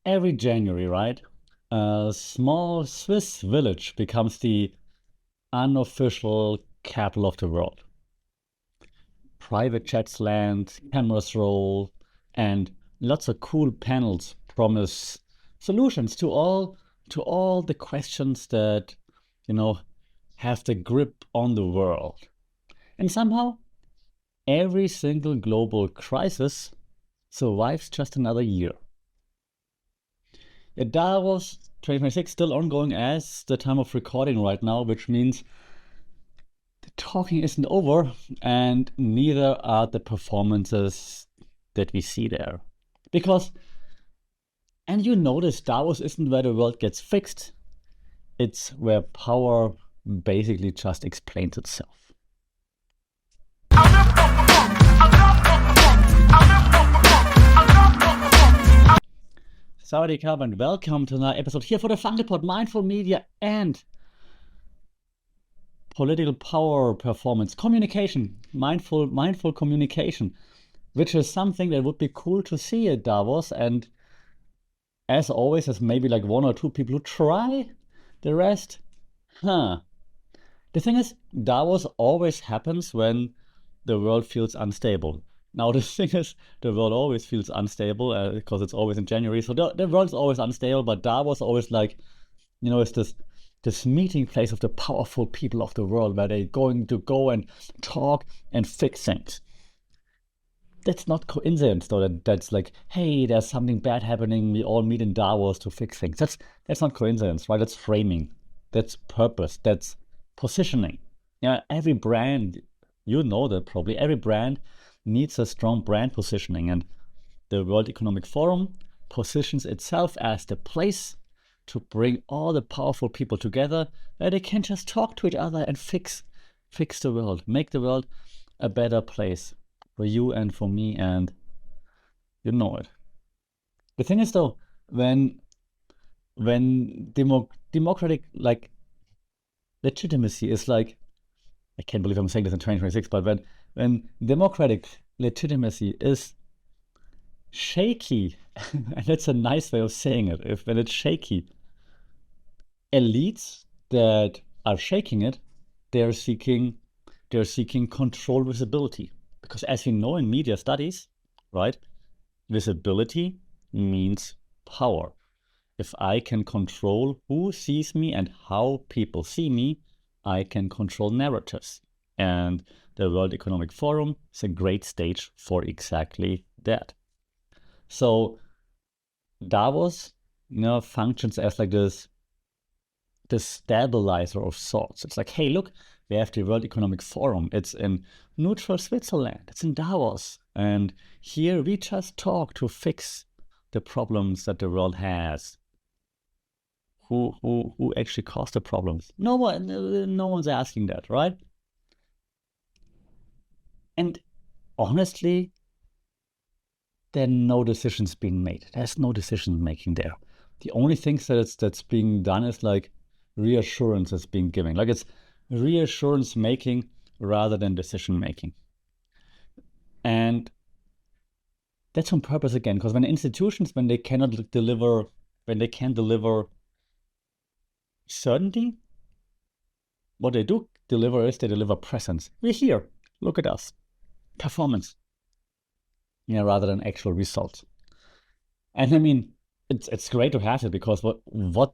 every January, right, a small Swiss village becomes the unofficial capital of the world. Private jets land, cameras roll, and lots of cool panels promise solutions to all the questions that, you know, have the grip on the world. And somehow every single global crisis survives just another year. Davos 2026 still ongoing as the time of recording right now, which means the talking isn't over, and neither are the performances that we see there. Because, and you notice, Davos isn't where the world gets fixed, it's where power basically just explains itself. Sawadee Krab, and welcome to another episode here for the Fun Report, Mindful Media and Political Power Performance Communication, mindful communication, which is something that would be cool to see at Davos. And as always, there's maybe like one or two people who try. The rest, The thing is, Davos always happens when the world feels unstable. Now, the thing is, the world always feels unstable because it's always in January. So the world's always unstable, but Davos always it's this meeting place of the powerful people of the world where they're going to go and talk and fix things. That's not coincidence, though. That's like, hey, there's something bad happening. We all meet in Davos to fix things. That's not coincidence, right? That's framing. That's purpose. That's positioning. Yeah, every brand, you know that probably, every brand needs a strong brand positioning, and the World Economic Forum positions itself as the place to bring all the powerful people together where they can just talk to each other and fix the world, make the world a better place for you and for me, and you know it. The thing is, though, when democratic legitimacy is like, I can't believe I'm saying this in 2026, but when democratic legitimacy is shaky, and that's a nice way of saying it, when it's shaky, elites that are shaking it, they're seeking control, visibility. Because as we know in media studies, right, visibility means power. If I can control who sees me and how people see me, I can control narratives. And the World Economic Forum is a great stage for exactly that. So Davos, functions as like this stabilizer of sorts. It's like, hey, look, we have the World Economic Forum. It's in neutral Switzerland. It's in Davos. And here we just talk to fix the problems that the world has. Who actually caused the problems? No one's asking that, right? And honestly, there are no decisions being made. There's no decision making there. The only thing that's being done is like reassurance is being given. Like it's reassurance making rather than decision making. And that's on purpose again, because when institutions, when they can't deliver certainty, what they do deliver is they deliver presence. We're here. Look at us. Performance. Rather than actual results. And I mean, it's great to have it, because what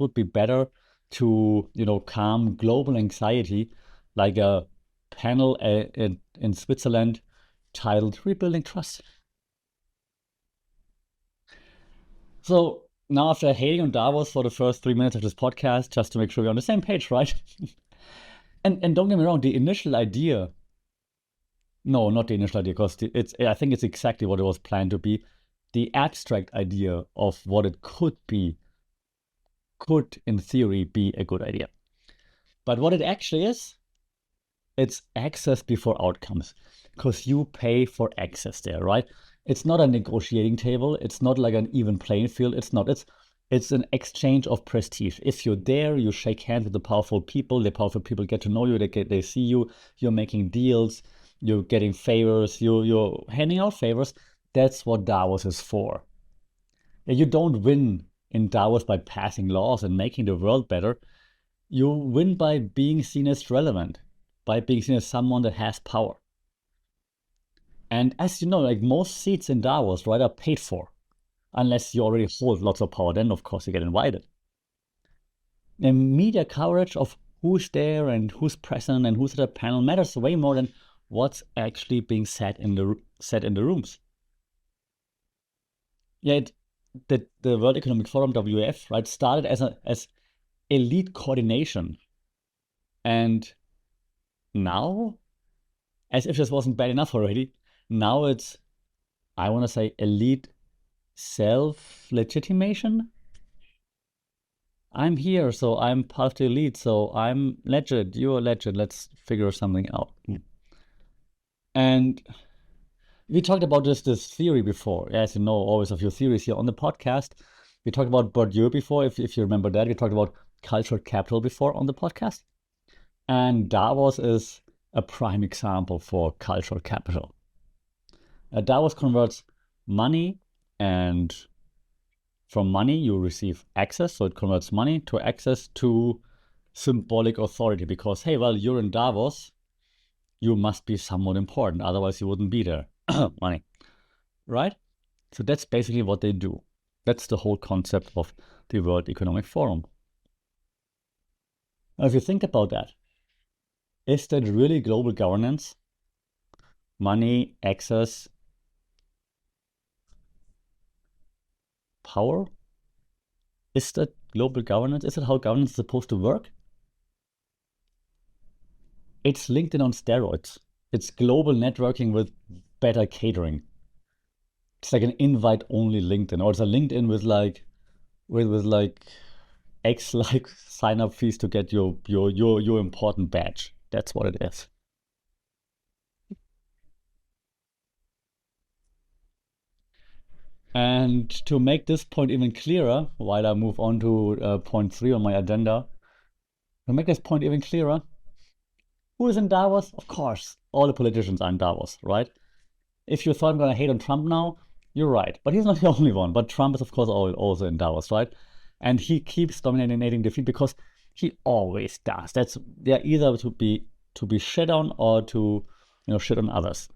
would be better to calm global anxiety like a panel in Switzerland titled "Rebuilding Trust." So now, after hating on Davos for the first 3 minutes of this podcast, just to make sure we're on the same page, right? and don't get me wrong, the initial idea. No, not the initial idea, because I think it's exactly what it was planned to be. The abstract idea of what it could be could, in theory, be a good idea. But what it actually is, it's access before outcomes, because you pay for access there, right? It's not a negotiating table. It's not like an even playing field. It's not. It's an exchange of prestige. If you're there, you shake hands with the powerful people. The powerful people get to know you. They see you. You're making deals. You're getting favors. You're handing out favors. That's what Davos is for. You don't win in Davos by passing laws and making the world better. You win by being seen as relevant, by being seen as someone that has power. And as you know, like most seats in Davos, right, are paid for, unless you already hold lots of power. Then, of course, you get invited. And media coverage of who's there and who's present and who's at a panel matters way more than what's actually being said in the rooms. Yeah, the World Economic Forum (WEF) right started as elite coordination, and now, as if this wasn't bad enough already, now it's, I want to say, elite self-legitimation. I'm here, so I'm part of the elite, so I'm legit, you're legit, let's figure something out. And we talked about this theory before. As you know, always a few theories here on the podcast. We talked about Bourdieu before, if you remember that. We talked about cultural capital before on the podcast. And Davos is a prime example for cultural capital. Davos converts money, and from money you receive access. So it converts money to access to symbolic authority because, hey, well, you're in Davos, you must be somewhat important. Otherwise, you wouldn't be there. Money, right? So that's basically what they do. That's the whole concept of the World Economic Forum. Now, if you think about that, is that really global governance? Money, access, power? Is that global governance? Is that how governance is supposed to work? It's LinkedIn on steroids. It's global networking with better catering. It's like an invite-only LinkedIn, or it's a LinkedIn with like X like sign-up fees to get your important badge. That's what it is. And to make this point even clearer, while I move on to point 3 on my agenda, to make this point even clearer, who is in Davos? Of course, all the politicians are in Davos, right? If you thought I'm going to hate on Trump now, you're right. But he's not the only one. But Trump is, of course, also in Davos, right? And he keeps dominating the feed because he always does. They're either to be shit on or to shit on others.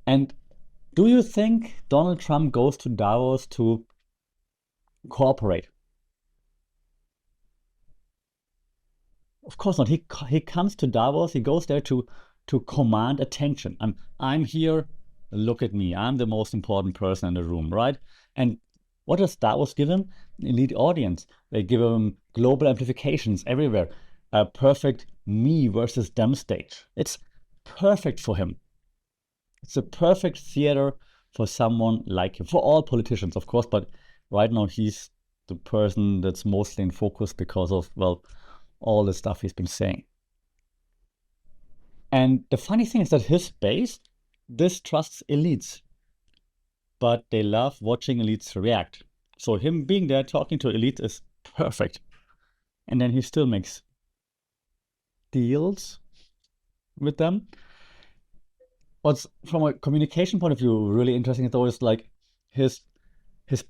And do you think Donald Trump goes to Davos to cooperate? Of course not. He comes to Davos. He goes there to command attention. I'm here. Look at me. I'm the most important person in the room, right? And what does Davos give him? Elite audience. They give him global amplifications everywhere. A perfect me versus them stage. It's perfect for him. It's a perfect theater for someone like him. For all politicians, of course, but right now he's the person that's mostly in focus because of, well, all the stuff he's been saying. And the funny thing is that his base distrusts elites, but they love watching elites react. So him being there talking to elites is perfect. And then he still makes deals with them. What's from a communication point of view really interesting though is like his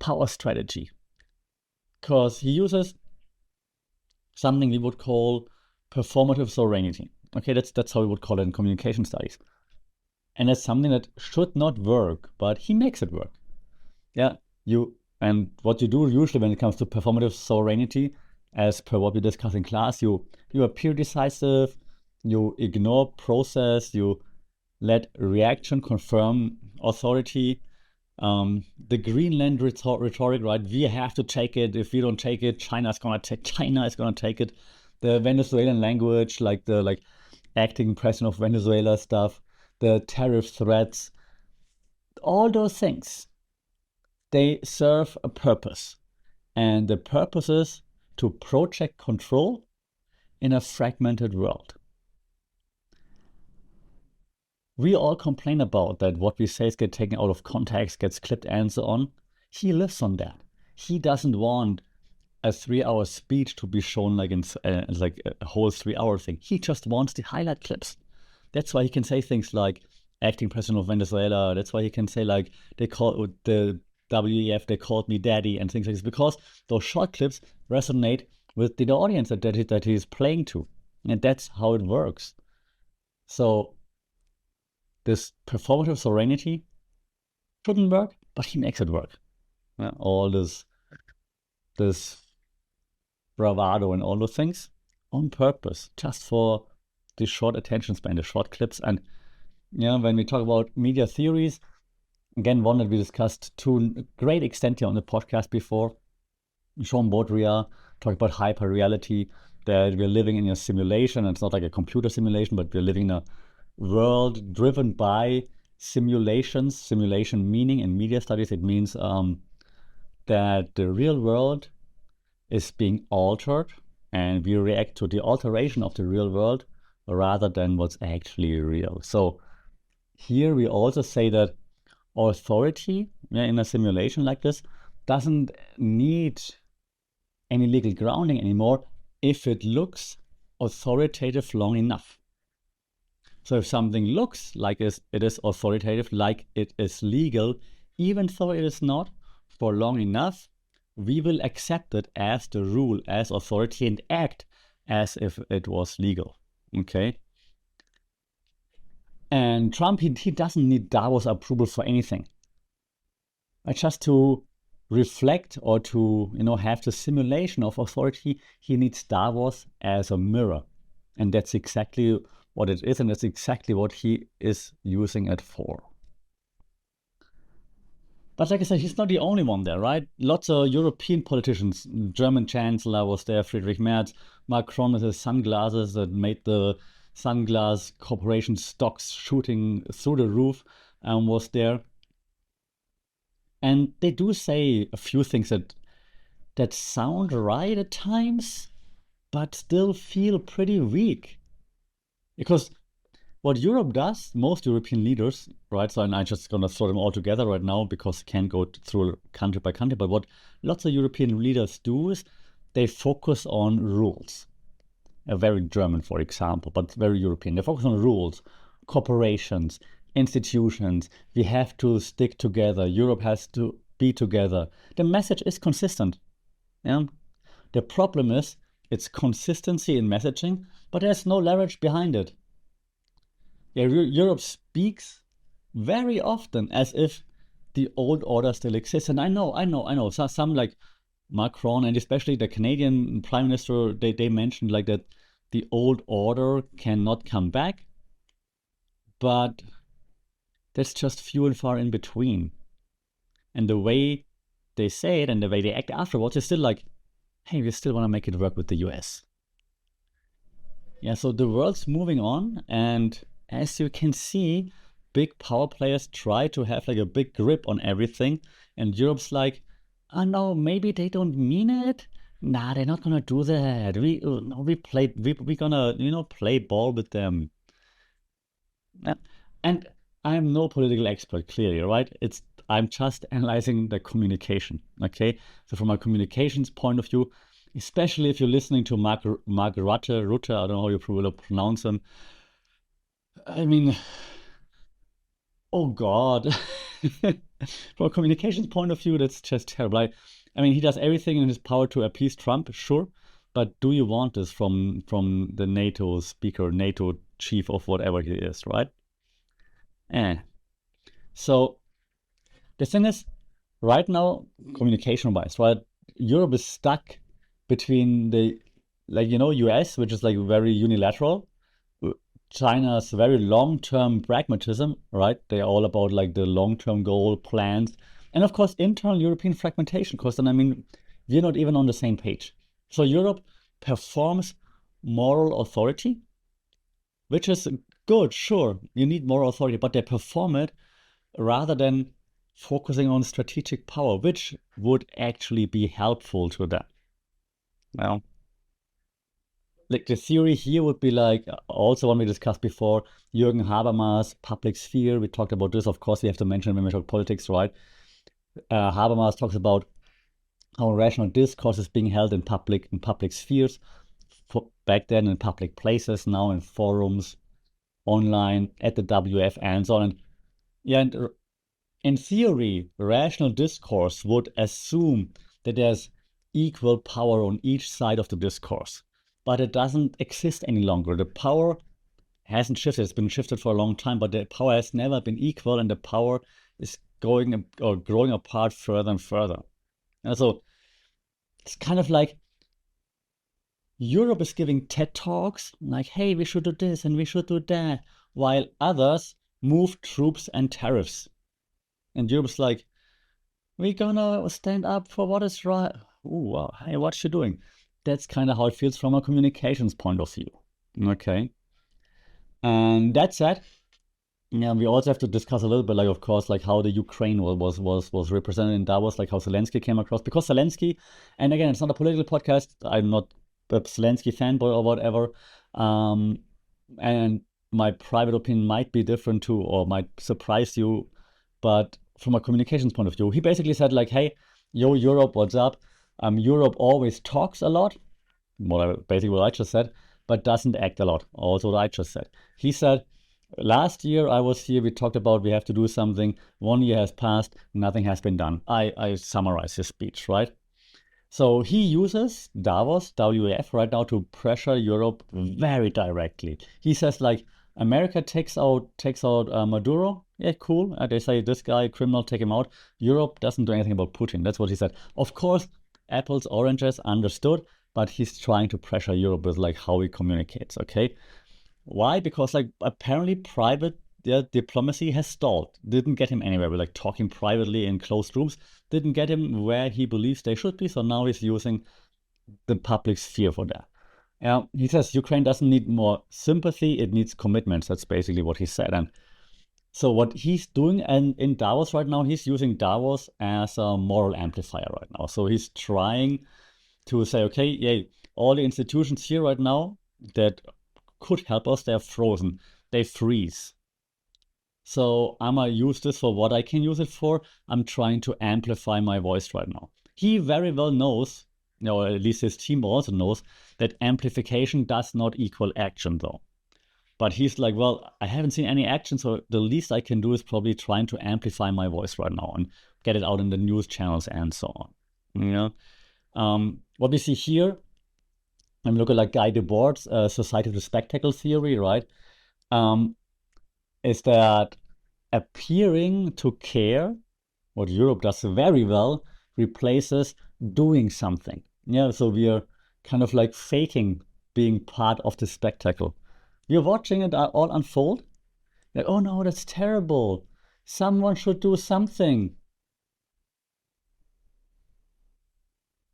power strategy. Because he uses something we would call performative sovereignty. Okay, that's how we would call it in communication studies. And it's something that should not work, but he makes it work. Yeah, and what you do usually when it comes to performative sovereignty, as per what we discussed in class, you appear decisive, you ignore process, you let reaction confirm authority. The Greenland rhetoric, right? We have to take it. If we don't take it, China is gonna take it. The Venezuelan language, like the acting president of Venezuela stuff, the tariff threats, all those things, they serve a purpose. And the purpose is to project control in a fragmented world. We all complain about that what we say is get taken out of context, gets clipped, and so on. He lives on that. He doesn't want a 3-hour speech to be shown like in like a whole 3-hour thing. He just wants the highlight clips. That's why he can say things like acting president of Venezuela. That's why he can say like they call the WEF, they called me daddy, and things like this, because those short clips resonate with the audience that he's playing to. And that's how it works. So this performative serenity shouldn't work, but he makes it work. Yeah, all this bravado and all those things on purpose, just for the short attention span, the short clips. And when we talk about media theories, again, one that we discussed to a great extent here on the podcast before, Jean Baudrillard talked about hyperreality, that we're living in a simulation. And it's not like a computer simulation, but we're living in a world driven by simulations. Simulation meaning in media studies, it means that the real world is being altered, and we react to the alteration of the real world rather than what's actually real. So here we also say that authority in a simulation like this doesn't need any legal grounding anymore if it looks authoritative long enough. So if something looks like it is authoritative, like it is legal, even though it is not, for long enough, we will accept it as the rule, as authority, and act as if it was legal. Okay? And Trump, he doesn't need Davos approval for anything. Just to reflect or to have the simulation of authority, he needs Davos as a mirror. And that's exactly what it is, and that's exactly what he is using it for. But like I said, he's not the only one there, right? Lots of European politicians. German Chancellor was there, Friedrich Merz. Macron with his sunglasses that made the sunglass corporation stocks shooting through the roof, was there. And they do say a few things that sound right at times, but still feel pretty weak. Because what Europe does, most European leaders, right? So I'm just going to throw them all together right now because I can't go through country by country. But what lots of European leaders do is they focus on rules. Very German, for example, but very European. They focus on rules, corporations, institutions. We have to stick together. Europe has to be together. The message is consistent. Yeah? The problem is it's consistency in messaging, but there's no leverage behind it. Yeah, Europe speaks very often as if the old order still exists. And I know. So, some like Macron and especially the Canadian Prime Minister, they mentioned like that the old order cannot come back. But that's just few and far in between. And the way they say it and the way they act afterwards is still like, hey, we still want to make it work with the US. Yeah, so the world's moving on, and as you can see, big power players try to have like a big grip on everything, and Europe's like, oh no, maybe they don't mean it. Nah, they're not gonna do that. We gonna play ball with them. Yeah. And I'm no political expert, clearly, right? I'm just analyzing the communication. Okay, so from a communications point of view, especially if you're listening to Mark Rutte, I don't know how you will pronounce him. I mean, oh God. From a communications point of view, that's just terrible. I mean, he does everything in his power to appease Trump, sure, but do you want this from the NATO speaker, NATO chief of whatever he is, right? Eh. So the thing is, right now, communication-wise, right, Europe is stuck between the US, which is like very unilateral, China's very long-term pragmatism, right? They're all about like the long-term goal plans, and of course internal European fragmentation. Because then we're not even on the same page. So Europe performs moral authority, which is good, sure. You need moral authority, but they perform it rather than focusing on strategic power, which would actually be helpful to them. Well, like the theory here would be like also one we discussed before, Jürgen Habermas, public sphere. We talked about this. Of course, we have to mention when we talk politics, right? Habermas talks about how rational discourse is being held in public spheres. Back then in public places, now in forums, online, at the WF, and so on. And yeah, and In theory, rational discourse would assume that there's equal power on each side of the discourse, but it doesn't exist any longer. The power hasn't shifted. It's been shifted for a long time, but the power has never been equal, and the power is going or growing apart further and further. And so it's kind of like Europe is giving TED Talks like, hey, we should do this and we should do that, while others move troops and tariffs. And Europe's like, we're gonna stand up for what is right. Ooh, wow. Hey, what you doing? That's kind of how it feels from a communications point of view. Okay. And that said, yeah, we also have to discuss a little bit, like, of course, like how the Ukraine was represented in Davos, like how Zelensky came across. Because Zelensky, and again, it's not a political podcast. I'm not a Zelensky fanboy or whatever. And my private opinion might be different too, or might surprise you. But from a communications point of view, he basically said like, hey, yo, Europe, what's up? Europe always talks a lot, basically what I just said, but doesn't act a lot. Also what I just said. He said, last year I was here, we talked about we have to do something. 1 year has passed, nothing has been done. I summarize his speech, right? So he uses Davos, WEF, right now to pressure Europe very directly. He says like, America takes out Maduro. Yeah, cool. They say this guy criminal, take him out. Europe doesn't do anything about Putin. That's what he said. Of course, apples, oranges, understood, but he's trying to pressure Europe with like how he communicates. Okay, why? Because like apparently private diplomacy has stalled. Didn't get him anywhere. We're like talking privately in closed rooms. Didn't get him where he believes they should be. So now he's using the public sphere for that. He says Ukraine doesn't need more sympathy, it needs commitments. That's basically what he said. And so what he's doing and in Davos right now, he's using Davos as a moral amplifier right now. So he's trying to say, okay, yeah, all the institutions here right now that could help us, they're frozen. They freeze. So I'm gonna use this for what I can use it for. I'm trying to amplify my voice right now. He very well knows, or at least his team also knows, that amplification does not equal action though. But he's like, well, I haven't seen any action, so the least I can do is probably trying to amplify my voice right now and get it out in the news channels and so on. You know, what we see here, I'm looking like Guy Debord's Society of the Spectacle theory, right? Is that appearing to care, what Europe does very well, replaces doing something. Yeah, so we are kind of like faking being part of the spectacle. We're watching it all unfold. Like, oh no, that's terrible. Someone should do something.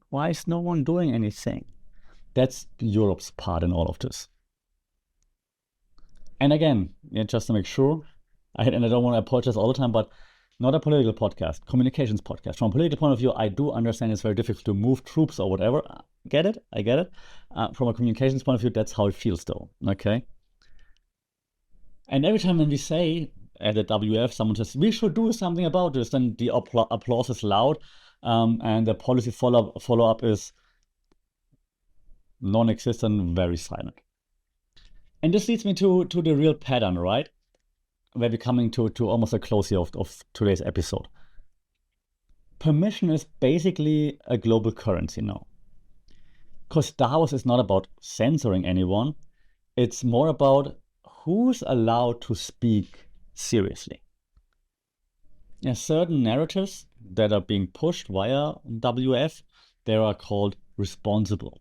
Why is no one doing anything? That's Europe's part in all of this. And again, yeah, just to make sure, and I don't want to apologize all the time, but not a political podcast, communications podcast. From a political point of view, I do understand it's very difficult to move troops or whatever. Get it? I get it. From a communications point of view, that's how it feels though, okay? And every time when we say at the WF, someone says, we should do something about this, then the applause is loud, and the policy follow-up is non-existent, very silent. And this leads me to the real pattern, right? Where we're coming to almost a close here of today's episode. Permission is basically a global currency now. Because Davos is not about censoring anyone, it's more about who's allowed to speak seriously. There are certain narratives that are being pushed via WF, they are called responsible.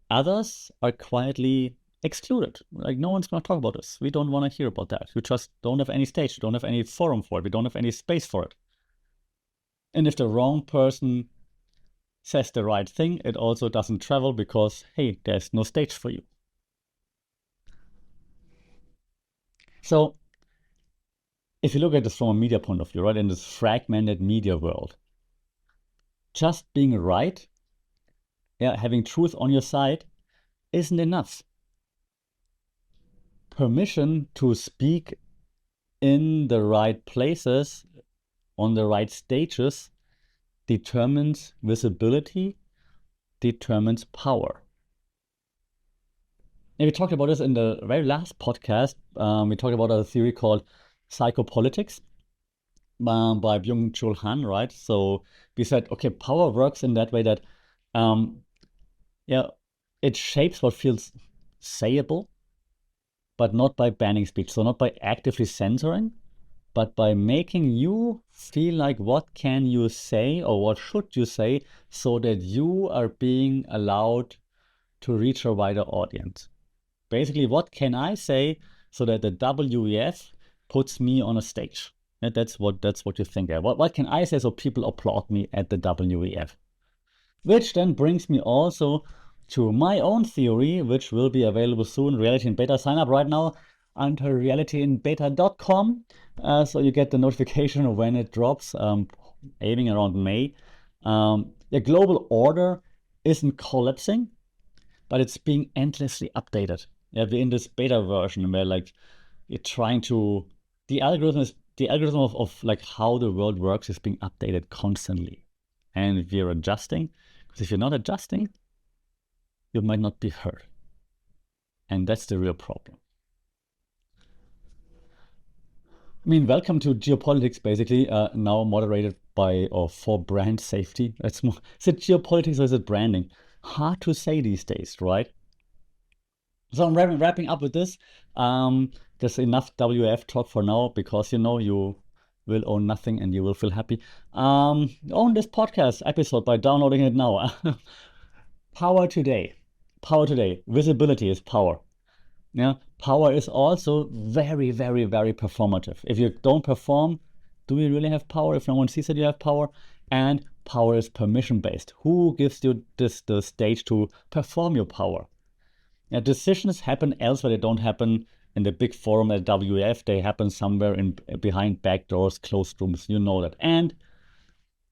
Others are quietly excluded. Like, no one's going to talk about this. We don't want to hear about that. We just don't have any stage. We don't have any forum for it. We don't have any space for it. And if the wrong person says the right thing, it also doesn't travel because, hey, there's no stage for you. So if you look at this from a media point of view, right, in this fragmented media world, just being right, yeah, having truth on your side isn't enough. Permission to speak in the right places, on the right stages, determines visibility, determines power. And we talked about this in the very last podcast. We talked about a theory called psychopolitics. by Byung-Chul Han, right? So we said, okay, power works in that way that, um, yeah, it shapes what feels sayable, but not by banning speech. So not by actively censoring, but by making you feel like what can you say or what should you say so that you are being allowed to reach a wider audience. Basically, what can I say so that the WEF puts me on a stage? That's what you think there. What can I say so people applaud me at the WEF? Which then brings me also to my own theory, which will be available soon. Reality in Beta. Sign up right now under realityinbeta.com, so you get the notification when it drops, aiming around May. The global order isn't collapsing, but it's being endlessly updated. Yeah, we're in this beta version where like you're trying to the algorithm of like how the world works is being updated constantly. And we're adjusting, because if you're not adjusting, you might not be heard. And that's the real problem. I mean, welcome to geopolitics, basically, now moderated by or for brand safety. That's more, is it geopolitics or is it branding? Hard to say these days, right? So I'm wrapping up with this. There's enough WF talk for now because you will own nothing and you will feel happy. Own this podcast episode by downloading it now. Power today. Power today. Visibility is power. Yeah. Power is also very, very, very performative. If you don't perform, do you really have power if no one sees that you have power? And power is permission based. Who gives you the stage to perform your power? Yeah, decisions happen elsewhere. They don't happen in the big forum at WF. They happen somewhere in behind back doors, closed rooms. You know that. And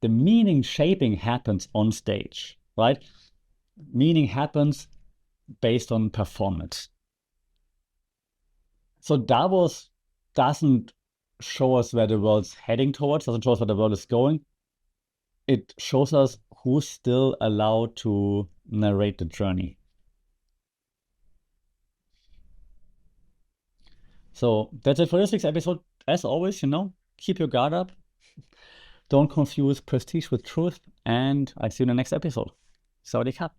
the meaning shaping happens on stage, right? Meaning happens based on performance. So Davos doesn't show us where the world's heading towards, doesn't show us where the world is going. It shows us who's still allowed to narrate the journey. So that's it for this week's episode. As always, keep your guard up. Don't confuse prestige with truth. And I see you in the next episode. Sawadee Cup.